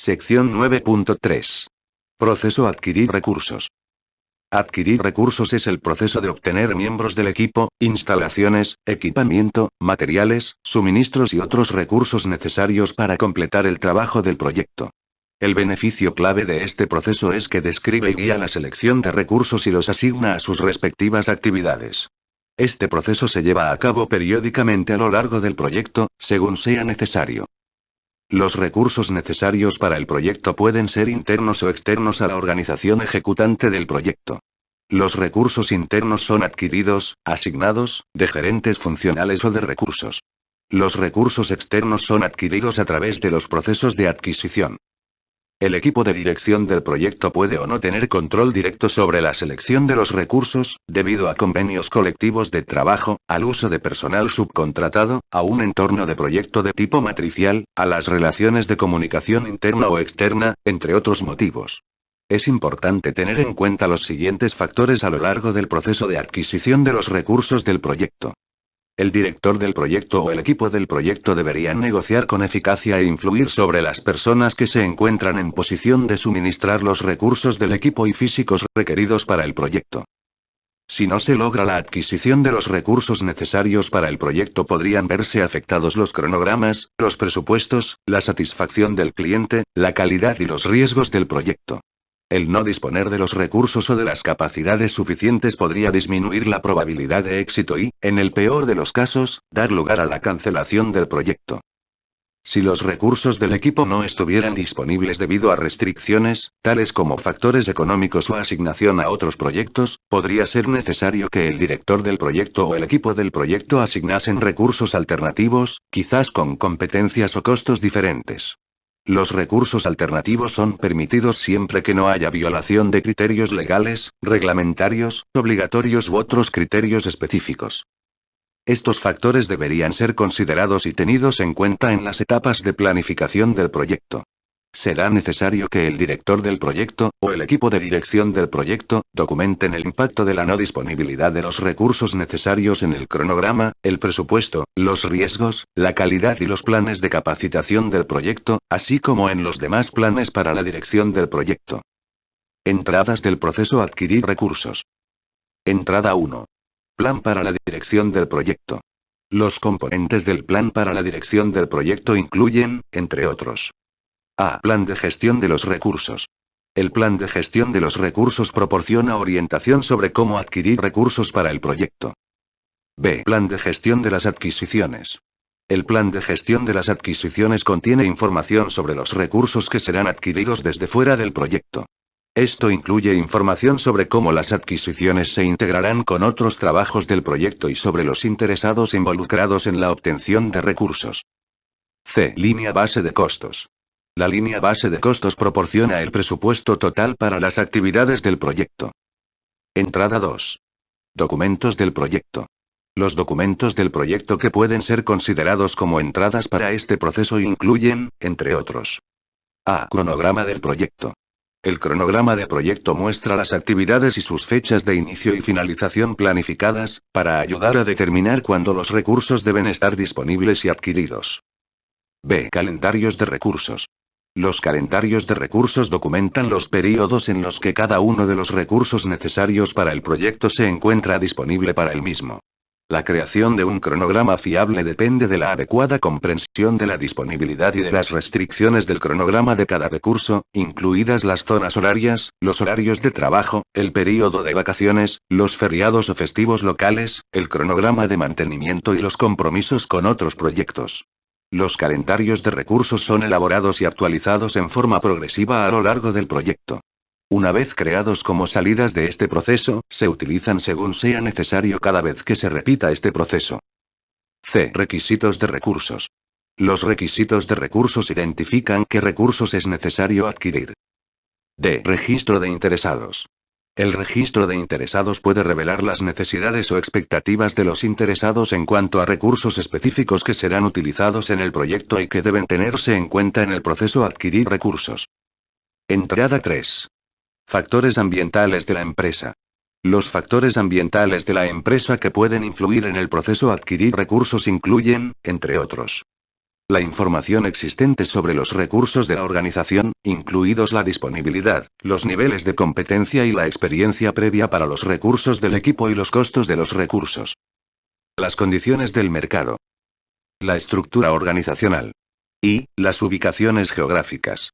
Sección 9.3. Proceso adquirir recursos. Adquirir recursos es el proceso de obtener miembros del equipo, instalaciones, equipamiento, materiales, suministros y otros recursos necesarios para completar el trabajo del proyecto. El beneficio clave de este proceso es que describe y guía la selección de recursos y los asigna a sus respectivas actividades. Este proceso se lleva a cabo periódicamente a lo largo del proyecto, según sea necesario. Los recursos necesarios para el proyecto pueden ser internos o externos a la organización ejecutante del proyecto. Los recursos internos son adquiridos, asignados, de gerentes funcionales o de recursos. Los recursos externos son adquiridos a través de los procesos de adquisición. El equipo de dirección del proyecto puede o no tener control directo sobre la selección de los recursos, debido a convenios colectivos de trabajo, al uso de personal subcontratado, a un entorno de proyecto de tipo matricial, a las relaciones de comunicación interna o externa, entre otros motivos. Es importante tener en cuenta los siguientes factores a lo largo del proceso de adquisición de los recursos del proyecto. El director del proyecto o el equipo del proyecto deberían negociar con eficacia e influir sobre las personas que se encuentran en posición de suministrar los recursos del equipo y físicos requeridos para el proyecto. Si no se logra la adquisición de los recursos necesarios para el proyecto, podrían verse afectados los cronogramas, los presupuestos, la satisfacción del cliente, la calidad y los riesgos del proyecto. El no disponer de los recursos o de las capacidades suficientes podría disminuir la probabilidad de éxito y, en el peor de los casos, dar lugar a la cancelación del proyecto. Si los recursos del equipo no estuvieran disponibles debido a restricciones, tales como factores económicos o asignación a otros proyectos, podría ser necesario que el director del proyecto o el equipo del proyecto asignasen recursos alternativos, quizás con competencias o costos diferentes. Los recursos alternativos son permitidos siempre que no haya violación de criterios legales, reglamentarios, obligatorios u otros criterios específicos. Estos factores deberían ser considerados y tenidos en cuenta en las etapas de planificación del proyecto. Será necesario que el director del proyecto, o el equipo de dirección del proyecto, documenten el impacto de la no disponibilidad de los recursos necesarios en el cronograma, el presupuesto, los riesgos, la calidad y los planes de capacitación del proyecto, así como en los demás planes para la dirección del proyecto. Entradas del proceso adquirir recursos. Entrada 1. Plan para la dirección del proyecto. Los componentes del plan para la dirección del proyecto incluyen, entre otros: A. Plan de gestión de los recursos. El plan de gestión de los recursos proporciona orientación sobre cómo adquirir recursos para el proyecto. B. Plan de gestión de las adquisiciones. El plan de gestión de las adquisiciones contiene información sobre los recursos que serán adquiridos desde fuera del proyecto. Esto incluye información sobre cómo las adquisiciones se integrarán con otros trabajos del proyecto y sobre los interesados involucrados en la obtención de recursos. C. Línea base de costos. La línea base de costos proporciona el presupuesto total para las actividades del proyecto. Entrada 2. Documentos del proyecto. Los documentos del proyecto que pueden ser considerados como entradas para este proceso incluyen, entre otros: A. Cronograma del proyecto. El cronograma de proyecto muestra las actividades y sus fechas de inicio y finalización planificadas, para ayudar a determinar cuándo los recursos deben estar disponibles y adquiridos. B. Calendarios de recursos. Los calendarios de recursos documentan los períodos en los que cada uno de los recursos necesarios para el proyecto se encuentra disponible para el mismo. La creación de un cronograma fiable depende de la adecuada comprensión de la disponibilidad y de las restricciones del cronograma de cada recurso, incluidas las zonas horarias, los horarios de trabajo, el período de vacaciones, los feriados o festivos locales, el cronograma de mantenimiento y los compromisos con otros proyectos. Los calendarios de recursos son elaborados y actualizados en forma progresiva a lo largo del proyecto. Una vez creados como salidas de este proceso, se utilizan según sea necesario cada vez que se repita este proceso. C. Requisitos de recursos. Los requisitos de recursos identifican qué recursos es necesario adquirir. D. Registro de interesados. El registro de interesados puede revelar las necesidades o expectativas de los interesados en cuanto a recursos específicos que serán utilizados en el proyecto y que deben tenerse en cuenta en el proceso adquirir recursos. Entrada 3. Factores ambientales de la empresa. Los factores ambientales de la empresa que pueden influir en el proceso adquirir recursos incluyen, entre otros: La información existente sobre los recursos de la organización, incluidos la disponibilidad, los niveles de competencia y la experiencia previa para los recursos del equipo y los costos de los recursos. Las condiciones del mercado. La estructura organizacional. Y, las ubicaciones geográficas.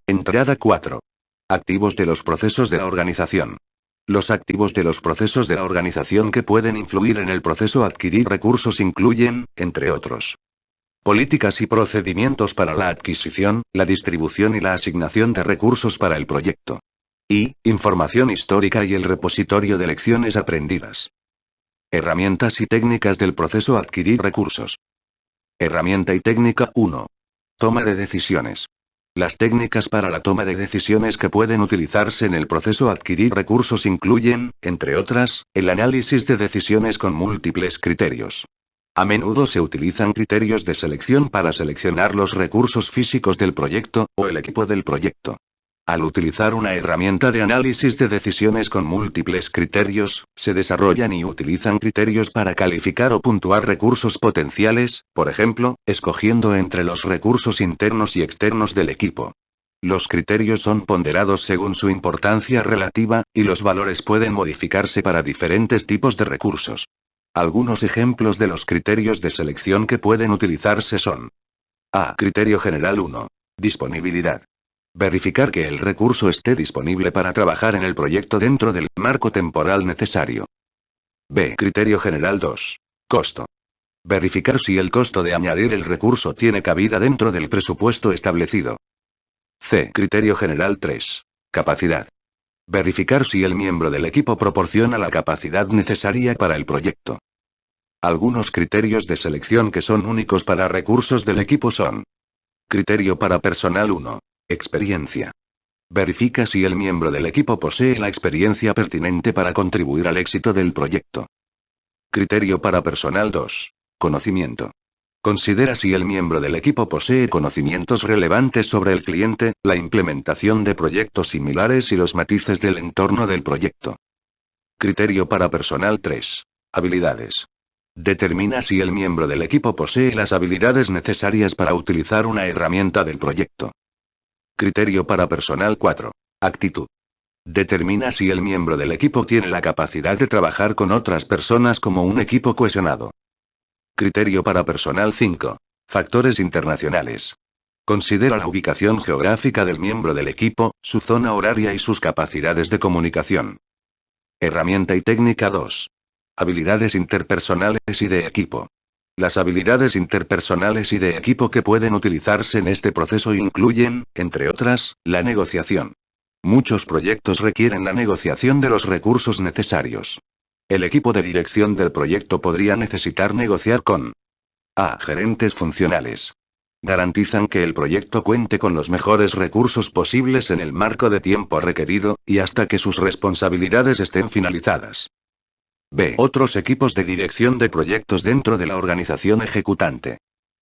Entrada 4. Activos de los procesos de la organización. Los activos de los procesos de la organización que pueden influir en el proceso adquirir recursos incluyen, entre otros, políticas y procedimientos para la adquisición, la distribución y la asignación de recursos para el proyecto. Y, información histórica y el repositorio de lecciones aprendidas. Herramientas y técnicas del proceso adquirir recursos. Herramienta y técnica 1. Toma de decisiones. Las técnicas para la toma de decisiones que pueden utilizarse en el proceso adquirir recursos incluyen, entre otras, el análisis de decisiones con múltiples criterios. A menudo se utilizan criterios de selección para seleccionar los recursos físicos del proyecto, o el equipo del proyecto. Al utilizar una herramienta de análisis de decisiones con múltiples criterios, se desarrollan y utilizan criterios para calificar o puntuar recursos potenciales, por ejemplo, escogiendo entre los recursos internos y externos del equipo. Los criterios son ponderados según su importancia relativa, y los valores pueden modificarse para diferentes tipos de recursos. Algunos ejemplos de los criterios de selección que pueden utilizarse son: A. Criterio general 1. Disponibilidad. Verificar que el recurso esté disponible para trabajar en el proyecto dentro del marco temporal necesario. B. Criterio general 2. Costo. Verificar si el costo de añadir el recurso tiene cabida dentro del presupuesto establecido. C. Criterio general 3. Capacidad. Verificar si el miembro del equipo proporciona la capacidad necesaria para el proyecto. Algunos criterios de selección que son únicos para recursos del equipo son: criterio para personal 1. Experiencia. Verifica si el miembro del equipo posee la experiencia pertinente para contribuir al éxito del proyecto. Criterio para personal 2. Conocimiento. Considera si el miembro del equipo posee conocimientos relevantes sobre el cliente, la implementación de proyectos similares y los matices del entorno del proyecto. Criterio para personal 3. Habilidades. Determina si el miembro del equipo posee las habilidades necesarias para utilizar una herramienta del proyecto. Criterio para personal 4. Actitud. Determina si el miembro del equipo tiene la capacidad de trabajar con otras personas como un equipo cohesionado. Criterio para personal 5. Factores internacionales. Considera la ubicación geográfica del miembro del equipo, su zona horaria y sus capacidades de comunicación. Herramienta y técnica 2. Habilidades interpersonales y de equipo. Las habilidades interpersonales y de equipo que pueden utilizarse en este proceso incluyen, entre otras, la negociación. Muchos proyectos requieren la negociación de los recursos necesarios. El equipo de dirección del proyecto podría necesitar negociar con: A. Gerentes funcionales. Garantizan que el proyecto cuente con los mejores recursos posibles en el marco de tiempo requerido, y hasta que sus responsabilidades estén finalizadas. B. Otros equipos de dirección de proyectos dentro de la organización ejecutante.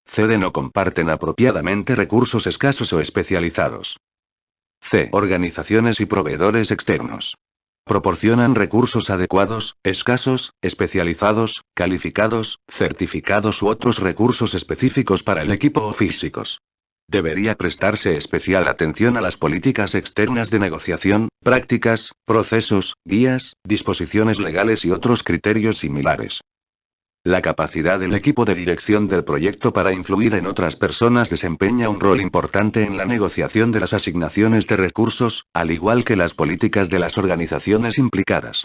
Ceden o comparten apropiadamente recursos escasos o especializados. C. Organizaciones y proveedores externos. Proporcionan recursos adecuados, escasos, especializados, calificados, certificados u otros recursos específicos para el equipo o físicos. Debería prestarse especial atención a las políticas externas de negociación, prácticas, procesos, guías, disposiciones legales y otros criterios similares. La capacidad del equipo de dirección del proyecto para influir en otras personas desempeña un rol importante en la negociación de las asignaciones de recursos, al igual que las políticas de las organizaciones implicadas.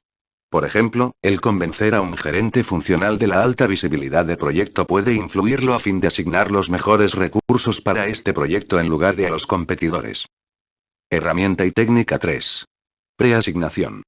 Por ejemplo, el convencer a un gerente funcional de la alta visibilidad de proyecto puede influirlo a fin de asignar los mejores recursos para este proyecto en lugar de a los competidores. Herramienta y técnica 3. Preasignación.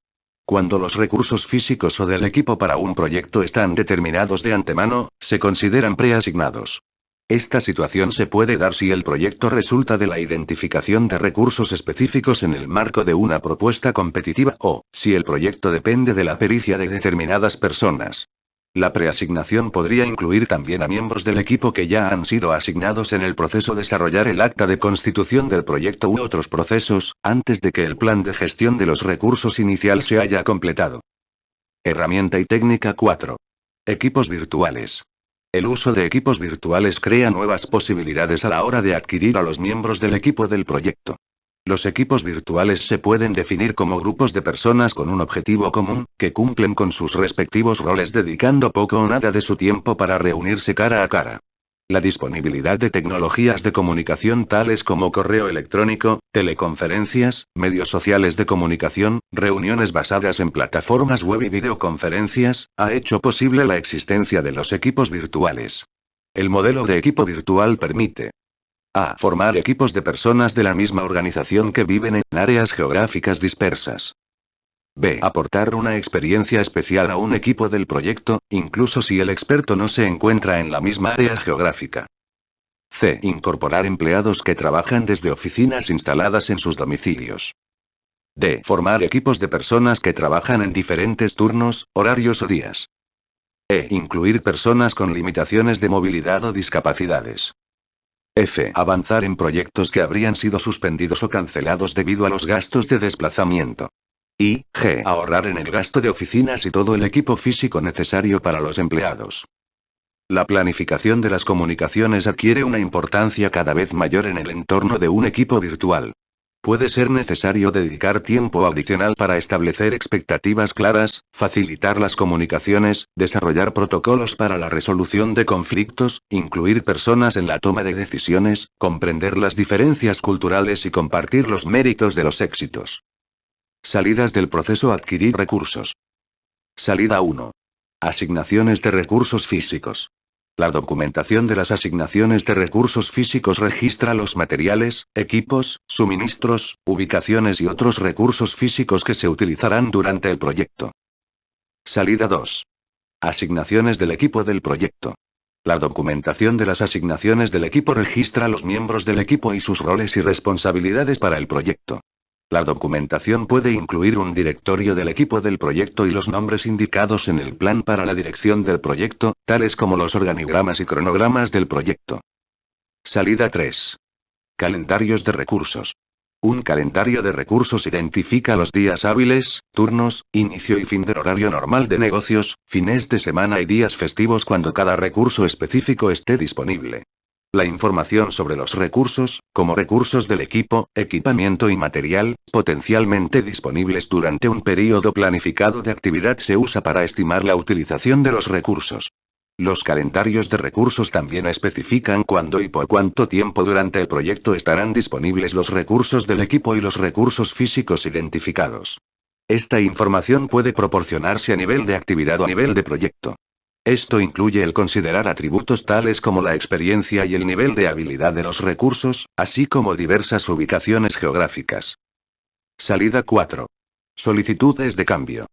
Cuando los recursos físicos o del equipo para un proyecto están determinados de antemano, se consideran preasignados. Esta situación se puede dar si el proyecto resulta de la identificación de recursos específicos en el marco de una propuesta competitiva o, si el proyecto depende de la pericia de determinadas personas. La preasignación podría incluir también a miembros del equipo que ya han sido asignados en el proceso de desarrollar el acta de constitución del proyecto u otros procesos, antes de que el plan de gestión de los recursos inicial se haya completado. Herramienta y técnica 4. Equipos virtuales. El uso de equipos virtuales crea nuevas posibilidades a la hora de adquirir a los miembros del equipo del proyecto. Los equipos virtuales se pueden definir como grupos de personas con un objetivo común, que cumplen con sus respectivos roles dedicando poco o nada de su tiempo para reunirse cara a cara. La disponibilidad de tecnologías de comunicación tales como correo electrónico, teleconferencias, medios sociales de comunicación, reuniones basadas en plataformas web y videoconferencias, ha hecho posible la existencia de los equipos virtuales. El modelo de equipo virtual permite a. Formar equipos de personas de la misma organización que viven en áreas geográficas dispersas. B. Aportar una experiencia especial a un equipo del proyecto, incluso si el experto no se encuentra en la misma área geográfica. C. Incorporar empleados que trabajan desde oficinas instaladas en sus domicilios. D. Formar equipos de personas que trabajan en diferentes turnos, horarios o días. E. Incluir personas con limitaciones de movilidad o discapacidades. F. Avanzar en proyectos que habrían sido suspendidos o cancelados debido a los gastos de desplazamiento. Y G. Ahorrar en el gasto de oficinas y todo el equipo físico necesario para los empleados. La planificación de las comunicaciones adquiere una importancia cada vez mayor en el entorno de un equipo virtual. Puede ser necesario dedicar tiempo adicional para establecer expectativas claras, facilitar las comunicaciones, desarrollar protocolos para la resolución de conflictos, incluir personas en la toma de decisiones, comprender las diferencias culturales y compartir los méritos de los éxitos. Salidas del proceso adquirir recursos. Salida 1. Asignaciones de recursos físicos. La documentación de las asignaciones de recursos físicos registra los materiales, equipos, suministros, ubicaciones y otros recursos físicos que se utilizarán durante el proyecto. Salida 2. Asignaciones del equipo del proyecto. La documentación de las asignaciones del equipo registra los miembros del equipo y sus roles y responsabilidades para el proyecto. La documentación puede incluir un directorio del equipo del proyecto y los nombres indicados en el plan para la dirección del proyecto, tales como los organigramas y cronogramas del proyecto. Salida 3. Calendarios de recursos. Un calendario de recursos identifica los días hábiles, turnos, inicio y fin del horario normal de negocios, fines de semana y días festivos cuando cada recurso específico esté disponible. La información sobre los recursos, como recursos del equipo, equipamiento y material, potencialmente disponibles durante un periodo planificado de actividad se usa para estimar la utilización de los recursos. Los calendarios de recursos también especifican cuándo y por cuánto tiempo durante el proyecto estarán disponibles los recursos del equipo y los recursos físicos identificados. Esta información puede proporcionarse a nivel de actividad o a nivel de proyecto. Esto incluye el considerar atributos tales como la experiencia y el nivel de habilidad de los recursos, así como diversas ubicaciones geográficas. Salida 4. Solicitudes de cambio.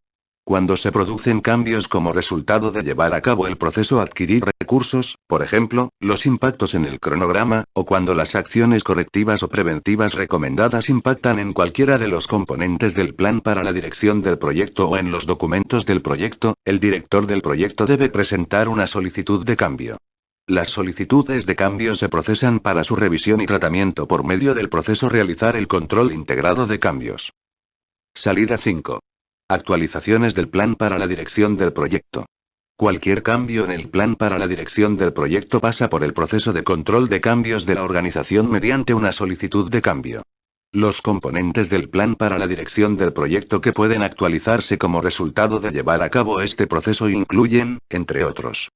Cuando se producen cambios como resultado de llevar a cabo el proceso adquirir recursos, por ejemplo, los impactos en el cronograma, o cuando las acciones correctivas o preventivas recomendadas impactan en cualquiera de los componentes del plan para la dirección del proyecto o en los documentos del proyecto, el director del proyecto debe presentar una solicitud de cambio. Las solicitudes de cambio se procesan para su revisión y tratamiento por medio del proceso realizar el control integrado de cambios. Salida 5. Actualizaciones del plan para la dirección del proyecto. Cualquier cambio en el plan para la dirección del proyecto pasa por el proceso de control de cambios de la organización mediante una solicitud de cambio. Los componentes del plan para la dirección del proyecto que pueden actualizarse como resultado de llevar a cabo este proceso incluyen, entre otros: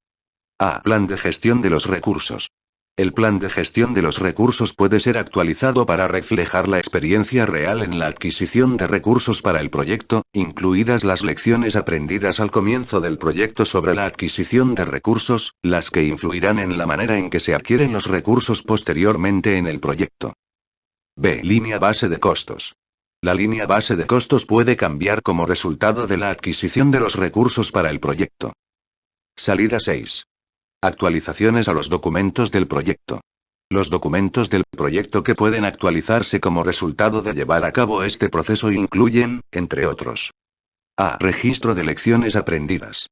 A. Plan de gestión de los recursos. El plan de gestión de los recursos puede ser actualizado para reflejar la experiencia real en la adquisición de recursos para el proyecto, incluidas las lecciones aprendidas al comienzo del proyecto sobre la adquisición de recursos, las que influirán en la manera en que se adquieren los recursos posteriormente en el proyecto. B. Línea base de costos. La línea base de costos puede cambiar como resultado de la adquisición de los recursos para el proyecto. Salida 6. Actualizaciones a los documentos del proyecto. Los documentos del proyecto que pueden actualizarse como resultado de llevar a cabo este proceso incluyen, entre otros: A. Registro de lecciones aprendidas.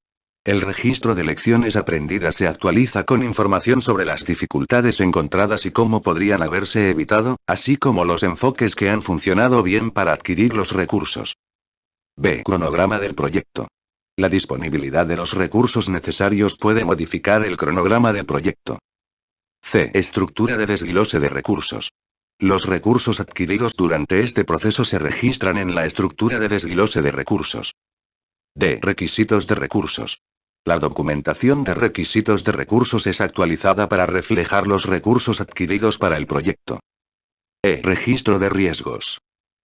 El registro de lecciones aprendidas se actualiza con información sobre las dificultades encontradas y cómo podrían haberse evitado, así como los enfoques que han funcionado bien para adquirir los recursos. B. Cronograma del proyecto. La disponibilidad de los recursos necesarios puede modificar el cronograma del proyecto. C. Estructura de desglose de recursos. Los recursos adquiridos durante este proceso se registran en la estructura de desglose de recursos. D. Requisitos de recursos. La documentación de requisitos de recursos es actualizada para reflejar los recursos adquiridos para el proyecto. E. Registro de riesgos.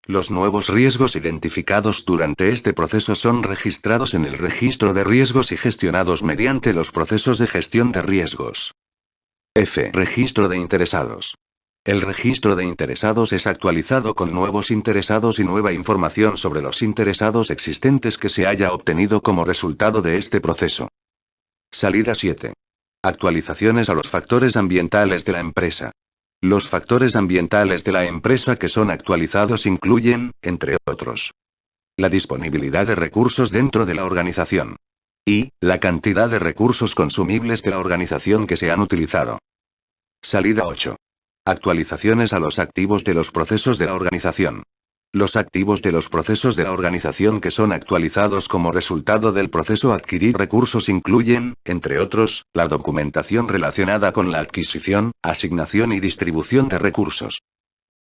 Los nuevos riesgos identificados durante este proceso son registrados en el registro de riesgos y gestionados mediante los procesos de gestión de riesgos. F. Registro de interesados. El registro de interesados es actualizado con nuevos interesados y nueva información sobre los interesados existentes que se haya obtenido como resultado de este proceso. Salida 7. Actualizaciones a los factores ambientales de la empresa. Los factores ambientales de la empresa que son actualizados incluyen, entre otros, la disponibilidad de recursos dentro de la organización y la cantidad de recursos consumibles de la organización que se han utilizado. Salida 8. Actualizaciones a los activos de los procesos de la organización. Los activos de los procesos de la organización que son actualizados como resultado del proceso adquirir recursos incluyen, entre otros, la documentación relacionada con la adquisición, asignación y distribución de recursos.